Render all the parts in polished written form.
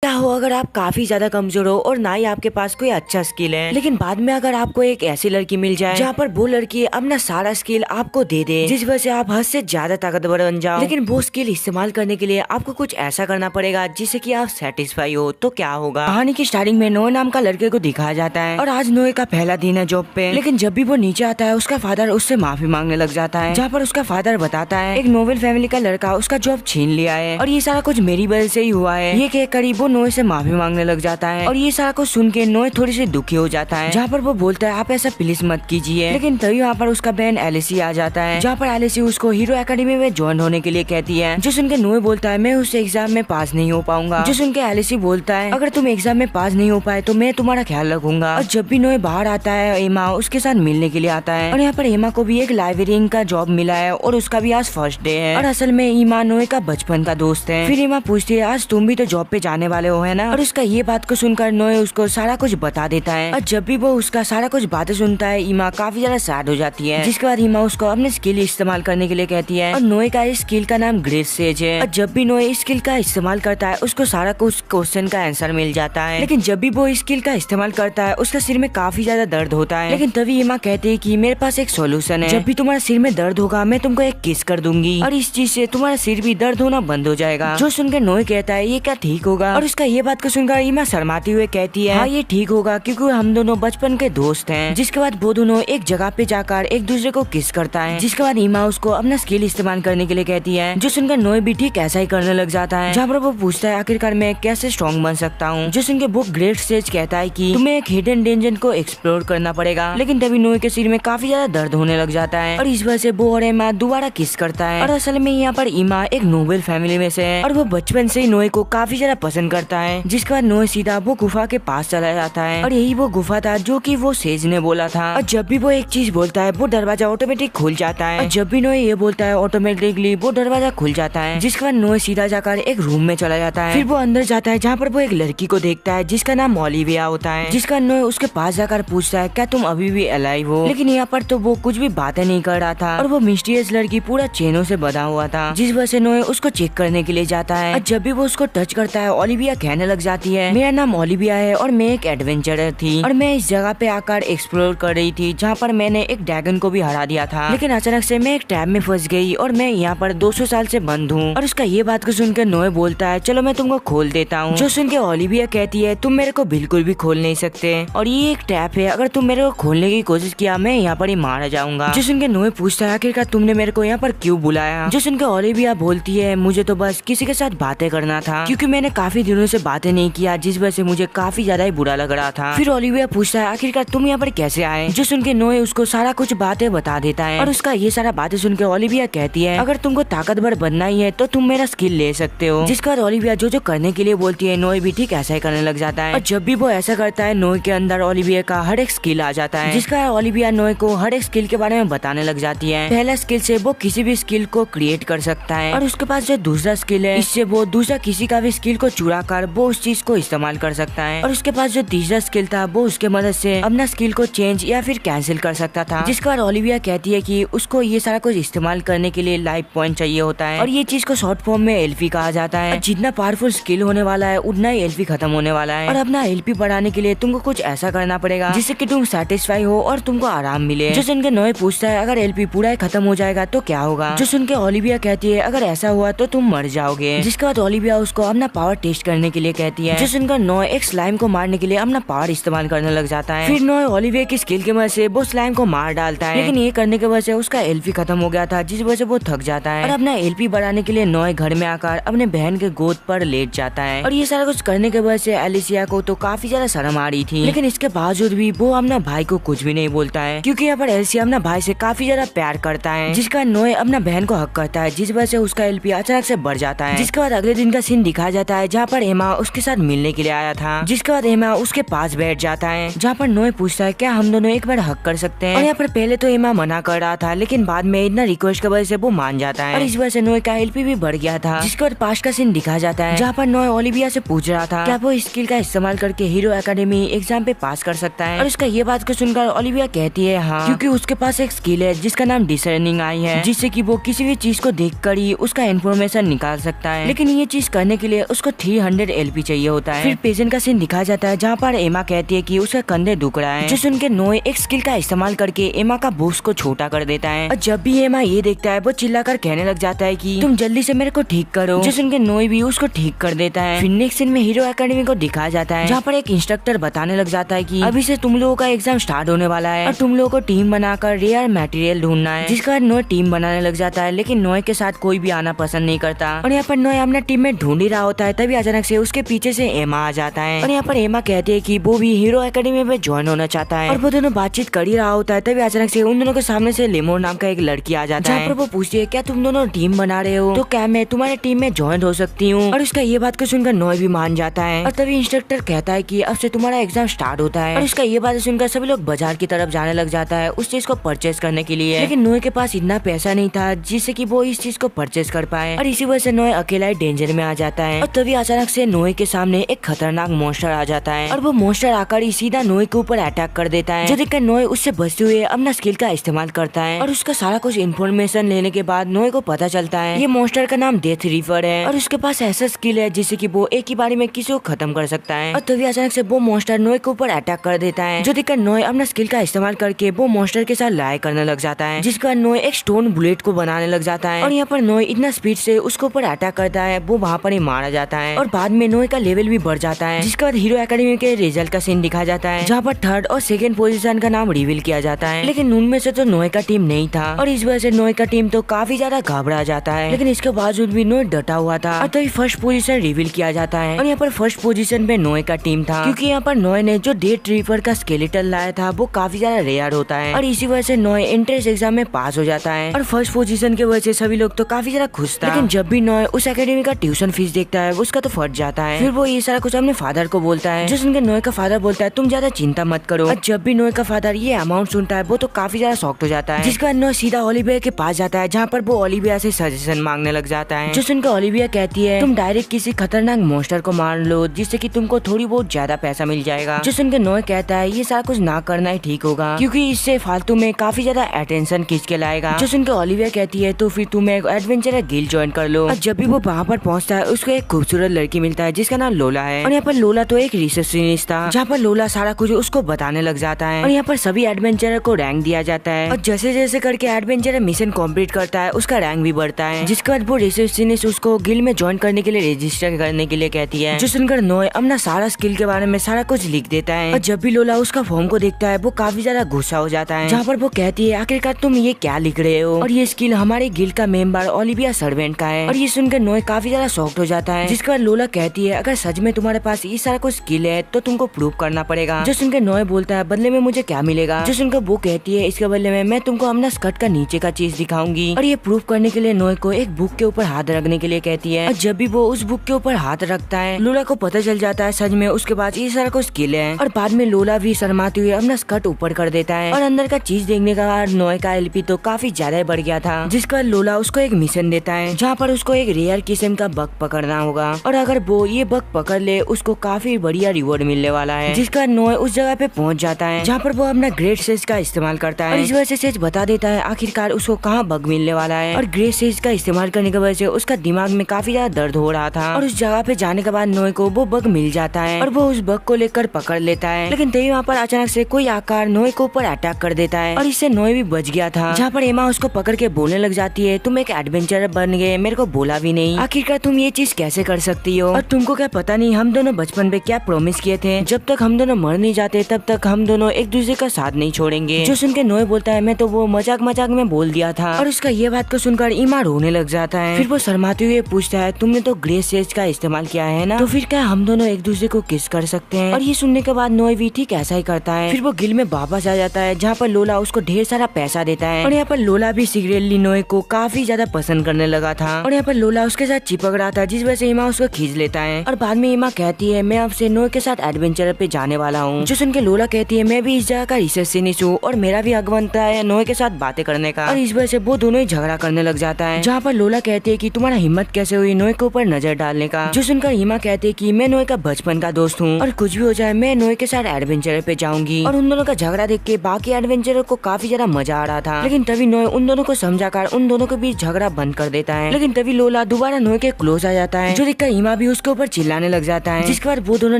क्या हो अगर आप काफी ज्यादा कमजोर हो और ना ही आपके पास कोई अच्छा स्किल है, लेकिन बाद में अगर आपको एक ऐसी लड़की मिल जाए जहाँ पर वो लड़की अपना सारा स्किल आपको दे दे, जिस वजह से आप हद से ज्यादा ताकतवर बन जाओ, लेकिन वो स्किल इस्तेमाल करने के लिए आपको कुछ ऐसा करना पड़ेगा जिससे कि आप सेटिस्फाई हो, तो क्या होगा। कहानी की स्टार्टिंग में नोए नाम का लड़के को दिखाया जाता है और आज नोए का पहला दिन है जॉब पे, लेकिन जब भी वो नीचे आता है उसका फादर उससे माफी मांगने लग जाता है, जहाँ पर उसका फादर बताता है एक नोबेल फैमिली का लड़का उसका जॉब छीन लिया है और ये सारा कुछ मेरी वजह से ही हुआ है। ये कह करीब वो नोए से माफी मांगने लग जाता है और ये सारा कुछ सुन के नोए थोड़ी सी दुखी हो जाता है, जहाँ पर वो बोलता है आप ऐसा प्लीज मत कीजिए। लेकिन तभी वहाँ पर उसका बहन एलिसी आ जाता है, जहाँ पर एलिसी उसको हीरो एकेडमी में ज्वाइन होने के लिए कहती है, जो सुन के नोए बोलता है मैं उस एग्जाम में पास नहीं हो पाऊंगा। जो सुन के एलिसी बोलता है अगर तुम एग्जाम में पास नहीं हो पाए तो मैं तुम्हारा ख्याल रखूंगा। और जब भी नोए बाहर आता है एमा उसके साथ मिलने के लिए आता है और यहाँ पर एमा को भी एक लाइब्रेरियन का जॉब मिला है और उसका भी आज फर्स्ट डे है और असल में ईमा नोए का बचपन का दोस्त है। फिर एमा पूछती है आज तुम भी तो जॉब पे जाने वाले हो है ना, और उसका ये बात को सुनकर नोए उसको सारा कुछ बता देता है और जब भी वो उसका सारा कुछ बातें सुनता है ईमा काफी ज्यादा सैड हो जाती है, जिसके बाद ईमा उसको अपने स्किल इस्तेमाल करने के लिए कहती है और नोए का इस स्किल का नाम ग्रेट सेज है। और जब भी नोए इस स्किल का इस्तेमाल करता है उसको सारा कुछ क्वेश्चन का आंसर मिल जाता है, लेकिन जब भी वो इस स्किल का इस्तेमाल करता है उसका सिर में काफी ज्यादा दर्द होता है। लेकिन तभी ईमा कहती है कि मेरे पास एक सोल्यूशन है, जब भी तुम्हारा सिर में दर्द होगा मैं तुमको एक किस कर दूंगी और इस चीज से तुम्हारा सिर भी दर्द होना बंद हो जाएगा। जो सुनकर नोए कहता है ये क्या ठीक होगा, और उसका ये बात को सुनकर ईमा शर्माती हुए कहती है हाँ ये ठीक होगा क्योंकि हम दोनों बचपन के दोस्त हैं। जिसके बाद वो दोनों एक जगह पे जाकर एक दूसरे को किस करता है, जिसके बाद ईमा उसको अपना स्किल इस्तेमाल करने के लिए कहती है, जो सुनकर नोए भी ठीक ऐसा ही करने लग जाता है, जहाँ पर वो पूछता है आखिरकार मैं कैसे स्ट्रॉन्ग बन सकता हूँ। जो सुनकर वो ग्रेट सेज कहता है कि तुम्हें एक हिडन डेंजर को एक्सप्लोर करना पड़ेगा, लेकिन तभी नोए के सिर में काफी ज्यादा दर्द होने लग जाता है और इस वजह से वो और ईमा दोबारा किस करता है। और असल में यहाँ पर ईमा एक नोबेल फैमिली में से है और वो बचपन से ही नोए को काफी ज्यादा पसंद करता है। जिसके बाद नोए सीधा वो गुफा के पास चला जाता है और यही वो गुफा था जो कि वो सेज ने बोला था, और जब भी वो एक चीज बोलता है वो दरवाजा ऑटोमेटिक खुल जाता है और जब भी नोए ये बोलता है ऑटोमेटिकली वो दरवाजा खुल जाता है। जिसके बाद नोए सीधा जाकर एक रूम में चला जाता है। फिर वो अंदर जाता है जहाँ पर वो एक लड़की को देखता है जिसका नाम ओलिविया होता है, जिसका नोए उसके पास जाकर पूछता है क्या तुम अभी भी अलाइव हो, लेकिन यहाँ पर तो वो कुछ भी बातें नहीं कर रहा था और वो मिस्टीरियस लड़की पूरा चेनों से बंधा हुआ था, जिस वजह से नोए उसको चेक करने के लिए जाता है। और जब भी वो उसको टच करता है ओलिविया कहने लग जाती है मेरा नाम ओलिविया है और मैं एक एडवेंचरर थी और मैं इस जगह पे आकर एक्सप्लोर कर रही थी जहाँ पर मैंने एक ड्रैगन को भी हरा दिया था, लेकिन अचानक से मैं एक ट्रैप में फंस गई और मैं यहाँ पर 200 साल से बंद हूँ। और उसका ये बात को सुनकर नोए बोलता है चलो मैं तुमको खोल देता हूँ। जो सुन के ओलिविया कहती है तुम मेरे को बिल्कुल भी खोल नहीं सकते और ये एक ट्रैप है, अगर तुम मेरे को खोलने की कोशिश किया मैं यहाँ पर ही मारा जाऊंगा। जो सुन के नोए पूछता है आखिरकार तुमने मेरे को यहाँ पर क्यों बुलाया। जो सुन के ओलिविया बोलती है मुझे तो बस किसी के साथ बातें करना था क्योंकि मैंने काफी दिनों से बातें नहीं किया, जिस वजह से मुझे काफी ज्यादा ही बुरा लग रहा था। फिर ओलिविया पूछता है आखिरकार तुम यहाँ पर कैसे आए। जो सुन के नोए उसको सारा कुछ बातें बता देता है और उसका ये सारा बातें सुन के ओलिविया कहती है अगर तुमको ताकतवर बनना ही है तो तुम मेरा स्किल ले सकते हो। जिसके बाद ओलिविया जो जो करने के लिए बोलती है नोए भी ठीक ऐसा ही करने लग जाता है और जब भी वो ऐसा करता है नोए के अंदर ओलिविया का हर एक स्किल आ जाता है, जिसका ओलिविया नोए को हर एक स्किल के बारे में बताने लग जाती है। पहला स्किल से वो किसी भी स्किल को क्रिएट कर सकता है और उसके पास जो दूसरा स्किल है इससे वो दूसरा किसी का भी स्किल को चुरा कर वो उस चीज को इस्तेमाल कर सकता है, और उसके पास जो तीसरा स्किल था वो उसके मदद से अपना स्किल को चेंज या फिर कैंसिल कर सकता था। जिसके बाद ओलिविया कहती है कि उसको ये सारा कुछ इस्तेमाल करने के लिए लाइफ पॉइंट चाहिए होता है और ये चीज को शॉर्ट फॉर्म में एलपी कहा जाता है। जितना पावरफुल स्किल होने वाला है उतना ही एलपी खत्म होने वाला है और अपना एलपी बढ़ाने के लिए तुमको कुछ ऐसा करना पड़ेगा जिससे कि तुम सेटिस्फाई हो और तुमको आराम मिले। जो सुन के नोए पूछता है अगर एलपी पूरा ही खत्म हो जाएगा तो क्या होगा। जो सुन के ओलिविया कहती है अगर ऐसा हुआ तो तुम मर जाओगे। जिसके बाद ओलिविया उसको अपना पावर टेस्ट करने के लिए कहती है। जो सुनकर नोए एक स्लाइम को मारने के लिए अपना पावर इस्तेमाल करने लग जाता है। फिर नोए ओलिविया की स्किल की मदद से वो स्लाइम को मार डालता है, लेकिन ये करने की वजह से उसका एलपी खत्म हो गया था, जिस वजह से वो थक जाता है और अपना एलपी बढ़ाने के लिए नोए घर में आकर अपने बहन के गोद पर लेट जाता है। और ये सारा कुछ करने के वजह से एलिसिया को तो काफी ज्यादा शर्म आ रही थी, लेकिन इसके बावजूद भी वो अपना भाई को कुछ भी नहीं बोलता है क्योंकि यहाँ पर एलिसिया अपना भाई से काफी ज्यादा प्यार करता है, जिसका नोए अपना बहन को हक करता है, जिस वजह से उसका एलपी अचानक से बढ़ जाता है। जिसके बाद अगले दिन का सीन दिखाया जाता है जहाँ पर एमा उसके साथ मिलने के लिए आया था। जिसके बाद एमा उसके पास बैठ जाता है जहाँ पर नोए पूछता है क्या हम दोनों एक बार हक कर सकते हैं। और यहाँ पर पहले तो एमा मना कर रहा था, लेकिन बाद में इतना रिक्वेस्ट की वजह से वो मान जाता है और इस वजह से नोए का एलपी भी बढ़ गया था। जिसके बाद पास्ट का सीन दिखाया जाता है जहाँ पर नोए ओलिविया से पूछ रहा था क्या वो स्किल का इस्तेमाल करके हीरो एकेडमी एग्जाम पे पास कर सकता है, और उसका ये बात को सुनकर ओलिविया कहती है हाँ, क्योंकि उसके पास एक स्किल है जिसका नाम डिसर्निंग आई है, जिससे कि वो किसी भी चीज को देखकर ही उसका इन्फॉर्मेशन निकाल सकता है। लेकिन ये चीज करने के लिए उसको 100 LP चाहिए होता है। फिर पेशेंट का सीन दिखाया जाता है जहाँ पर एमा कहती है कि उसका कंधे दुख रहा है, जो सुन के नोए एक स्किल का इस्तेमाल करके एमा का बोक्स को छोटा कर देता है। और जब भी एमा ये देखता है वो चिल्लाकर कहने लग जाता है कि तुम जल्दी से मेरे को ठीक करो, जो सुन के नोए भी उसको ठीक कर देता है। फिर नेक्स्ट सीन में हीरो एकेडमी को दिखाया जाता है जहाँ पर एक इंस्ट्रक्टर बताने लग जाता है कि अभी से तुम लोगों का एग्जाम स्टार्ट होने वाला है और तुम लोगों को टीम बनाकर रेयर मटेरियल ढूंढना है। जिसके बाद नोए टीम बनाने लग जाता है, लेकिन नोए के साथ कोई भी आना पसंद नहीं करता। और यहाँ पर नोए अपना टीम में ढूंढ ही रहा होता है, तभी अचानक से उसके पीछे से एमा आ जाता है। और यहाँ पर एमा कहती है कि वो भी हीरो एकेडमी में ज्वाइन होना चाहता है। और वो दोनों बातचीत कर ही रहा होता है, तभी अचानक से उन दोनों के सामने से लेमोर नाम का एक लड़की आ जाता है, जहाँ पर वो पूछती है क्या तुम दोनों टीम बना रहे हो, तो क्या मैं तुम्हारे टीम में ज्वाइन हो सकती हूँ। और उसका ये बात को सुनकर नोए भी मान जाता है। और तभी इंस्ट्रक्टर कहता है कि अब से तुम्हारा एग्जाम स्टार्ट होता है। और उसका ये बात सुनकर सभी लोग बाजार की तरफ जाने लग जाता है उस चीज को परचेज करने के लिए, लेकिन नोए के पास इतना पैसा नहीं था जिससे कि वो इस चीज को परचेज कर पाए। और इसी वजह से नोए अकेला ही डेंजर में आ जाता है। और तभी अचानक से नोए के सामने एक खतरनाक मॉन्स्टर आ जाता है और वो मॉन्स्टर आकर ही सीधा नोए के ऊपर अटैक कर देता है, जो देखकर नोए उससे बचते हुए अपना स्किल का इस्तेमाल करता है। और उसका सारा कुछ इन्फॉर्मेशन लेने के बाद नोए को पता चलता है ये मॉन्स्टर का नाम डेथ रीपर है और उसके पास ऐसा स्किल है जिससे कि वो एक ही बारी में किसी को खत्म कर सकता है। और तभी अचानक से वो मॉन्स्टर नोए के ऊपर अटैक कर देता है, जो देखकर नोए अपना स्किल का इस्तेमाल करके वो मॉन्स्टर के साथ लड़ाई करने लग जाता है, जिसके बाद नोए एक स्टोन बुलेट को बनाने लग जाता है। और यहाँ पर नोए इतना स्पीड से उसके ऊपर अटैक करता है वो वहाँ पर ही मारा जाता है। और बाद में नोए का लेवल भी बढ़ जाता है, जिसके बाद हीरो एकेडमी के रिजल्ट का सीन दिखाया जाता है जहाँ पर थर्ड और सेकंड पोजीशन का नाम रिवील किया जाता है, लेकिन उनमें से तो नोए का टीम नहीं था। और इस वजह से नोए का टीम तो काफी ज्यादा घबरा जाता है, लेकिन इसके बावजूद भी नोए डटा हुआ था। और तभी फर्स्ट पोजीशन रिवील किया जाता है और यहाँ पर फर्स्ट पोजीशन पे नोए का टीम था, क्योंकि यहाँ पर नोए ने जो डेथ रीपर का स्केलेटन लाया था वो काफी ज्यादा रेयर होता है। और इसी वजह से नोए एंट्रेंस एग्जाम में पास हो जाता है और फर्स्ट पोजीशन की वजह से सभी लोग तो काफी ज्यादा खुश था। लेकिन जब भी नोए उस एकेडमी का ट्यूशन फीस देखता है उसका तो फट जाता है। फिर वो ये सारा कुछ अपने फादर को बोलता है, जो सुनकर नोए का फादर बोलता है तुम ज्यादा चिंता मत करो। और जब भी नोए का फादर ये अमाउंट सुनता है वो तो काफी ज्यादा शॉक्ड हो जाता है, जिसके बाद नोए सीधा ओलिविया के पास जाता है जहाँ पर वो ओलिविया से सजेशन मांगने लग जाता है, जो सुनकर ओलिविया कहती है तुम डायरेक्ट किसी खतरनाक मॉन्स्टर को मार लो जिससे कि तुमको थोड़ी बहुत ज्यादा पैसा मिल जाएगा। जो सुनकर नोए कहता है ये सारा कुछ ना करना ही ठीक होगा, क्योंकि इससे फालतू में काफी ज्यादा अटेंशन खींच के लाएगा। जो सुनकर ओलिविया कहती है तो फिर तुम एक एडवेंचर गिल्ड ज्वाइन कर लो। और जब भी वो वहाँ पर पहुँचता है उसको एक खूबसूरत लड़की मिलता है जिसका नाम लोला है। और यहाँ पर लोला तो एक रिसेप्शनिस्ट था, जहाँ पर लोला सारा कुछ उसको बताने लग जाता है। और यहाँ पर सभी एडवेंचरर को रैंक दिया जाता है और जैसे जैसे करके एडवेंचरर मिशन कंप्लीट करता है उसका रैंक भी बढ़ता है, जिसके बाद वो रिसेप्शनिस्ट उसको गिल्ड में ज्वाइन करने के लिए रजिस्टर करने के लिए कहती है। जो सुनकर नोए अपना सारा स्किल के बारे में सारा कुछ लिख देता है और जब भी लोला उसका फॉर्म को देखता है वो काफी ज्यादा गुस्सा हो जाता है, जहाँ पर वो कहती है आखिरकार तुम ये क्या लिख रहे हो और ये स्किल हमारे गिल्ड का मेंबर ओलिविया सर्वेंट का है। और ये सुनकर नोए काफी ज्यादा शॉक्ड हो जाता है, जिसके बाद लोला कहती है अगर सच में तुम्हारे पास ये सारा कुछ स्किल है तो तुमको प्रूव करना पड़ेगा। जो सुनकर नोए बोलता है बदले में मुझे क्या मिलेगा। जो सुनकर वो कहती है इसके बदले में मैं तुमको अपना स्कर्ट का नीचे का चीज दिखाऊंगी। और ये प्रूव करने के लिए नोए को एक बुक के ऊपर हाथ रखने के लिए कहती है और जब भी वो उस बुक के ऊपर हाथ रखता है लोला को पता चल जाता है सच में उसके पास ये सारा कुछ स्किल है। और बाद में लोला भी शर्माते हुए अपना स्कर्ट ऊपर कर देता है और अंदर का चीज देखने का बाद नोए का एलपी तो काफी ज्यादा बढ़ गया था, जिसके बाद लोला उसको एक मिशन देता है जहाँ पर उसको एक रेयर किस्म का बग पकड़ना होगा और अगर वो ये बग पकड़ ले उसको काफी बढ़िया रिवॉर्ड मिलने वाला है। जिसका नोए उस जगह पे पहुंच जाता है जहाँ पर वो अपना ग्रेट सेज का इस्तेमाल करता है और इस वजह से सेज बता देता है आखिरकार उसको कहाँ बग मिलने वाला है। और ग्रेट सेज का इस्तेमाल करने की वजह से उसका दिमाग में काफी ज्यादा दर्द हो रहा था और उस जगह पे जाने के बाद नोए को वो बग मिल जाता है और वो उस बग को लेकर पकड़ लेता है। लेकिन तभी वहाँ पर अचानक से कोई आकार नोए के ऊपर अटैक कर देता है और इससे नोए भी बच गया था, जहाँ पर एमा उसको पकड़ के बोलने लग जाती है तुम एक एडवेंचरर बन गए, मेरे को बोला भी नहीं, आखिरकार तुम ये चीज कैसे कर सकती हो। और तुमको क्या पता नहीं हम दोनों बचपन में क्या प्रॉमिस किए थे, जब तक हम दोनों मर नहीं जाते तब तक हम दोनों एक दूसरे का साथ नहीं छोड़ेंगे। जो सुनकर नोए बोलता है मैं तो वो मजाक मजाक में बोल दिया था। और उसका ये बात को सुनकर ईमा रोने लग जाता है। फिर वो शर्माते हुए पूछता है तुमने तो ग्रे सेज का इस्तेमाल किया है ना, तो फिर क्या हम दोनों एक दूसरे को किस कर सकते हैं। और ये सुनने के बाद नोए भी ठीक ऐसा ही करता है। फिर वो गिल में वापस आ जाता है जहाँ पर लोला उसको ढेर सारा पैसा देता है और यहाँ पर लोला भी सीक्रेटली नोए को काफी ज्यादा पसंद करने लगा था और यहाँ पर लोला उसके साथ चिपक रहा था, जिस वजह से ईमा उसको खींच लेता है। और बाद में ईमा कहती है मैं आपसे नोए के साथ एडवेंचर पे जाने वाला हूँ। जो सुन के लोला कहती है मैं भी इस जगह का रिसेप्शनिस्ट हूँ और मेरा भी हक बनता है नोए के साथ बातें करने का। और इस वजह से वो दोनों ही झगड़ा करने लग जाता है, जहाँ पर लोला कहती है कि तुम्हारा हिम्मत कैसे हुई नोए के ऊपर नजर डालने का। जो सुनकर ईमा कहती है कि मैं नोए का बचपन का दोस्त हूँ और कुछ भी हो जाए मैं नोए के साथ एडवेंचर पे जाऊंगी। और उन दोनों का झगड़ा देख के बाकी एडवेंचर को काफी ज्यादा मजा आ रहा था, लेकिन तभी नोए उन दोनों को समझाकर उन दोनों के बीच झगड़ा बंद कर देता है। लेकिन तभी लोला दोबारा नोए के क्लोज आ जाता है, जो देखकर ईमा भी उसके ऊपर चिल्लाने लग जाता है, जिसके बाद वो दोनों